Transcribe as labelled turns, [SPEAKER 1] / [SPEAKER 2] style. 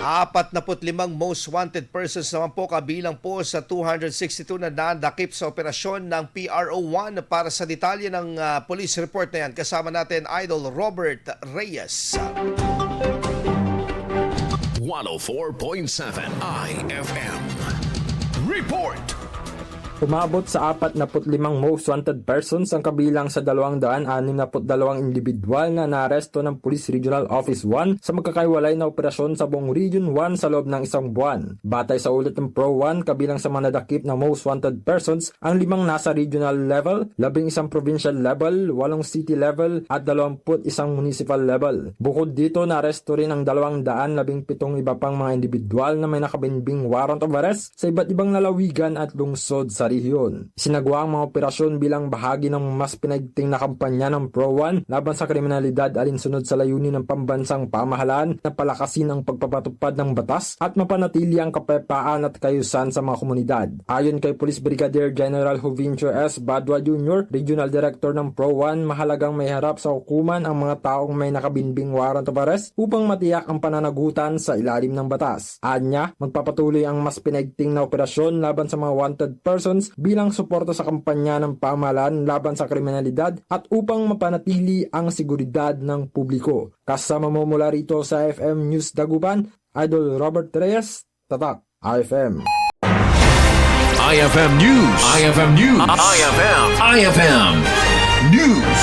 [SPEAKER 1] 45 most wanted persons naman po kabilang po sa 262 na nadakip sa operasyon ng PRO1. Para sa detalye ng police report na yan, kasama natin Idol Robert Reyes.
[SPEAKER 2] 104.7 IFM Report.
[SPEAKER 3] Umabot sa 45 most wanted persons ang kabilang sa 262 individual na naaresto ng Police Regional Office 1 sa magkakaiwalay na operasyon sa buong Region 1 sa loob ng isang buwan. Batay sa ulat ng Pro 1, kabilang sa mga nadakip na most wanted persons ang 5 nasa regional level, 11 provincial level, 8 city level at 21 municipal level. Bukod dito, naaresto rin ang 217 iba pang mga individual na may nakabinbing warrant of arrest sa iba't ibang lalawigan at lungsod sa rehiyon. Sinagawa ang mga operasyon bilang bahagi ng mas pinaigting na kampanya ng Pro 1 laban sa kriminalidad alinsunod sa layunin ng pambansang pamahalaan na palakasin ang pagpapatupad ng batas at mapanatili ang kapayapaan at kaayusan sa mga komunidad. Ayon kay Police Brigadier General Jovincio S. Badua Jr., Regional Director ng Pro 1, mahalagang may harap sa hukuman ang mga taong may nakabinbing warrant of arrest upang matiyak ang pananagutan sa ilalim ng batas. Anya, magpapatuloy ang mas pinaigting na operasyon laban sa mga wanted persons bilang suporta sa kampanya ng pamahalaan laban sa kriminalidad at upang mapanatili ang seguridad ng publiko. Kasama mo mula rito sa IFM News Dagupan, Idol Robert Reyes, Tatak, IFM.
[SPEAKER 2] IFM News. IFM News. IFM News.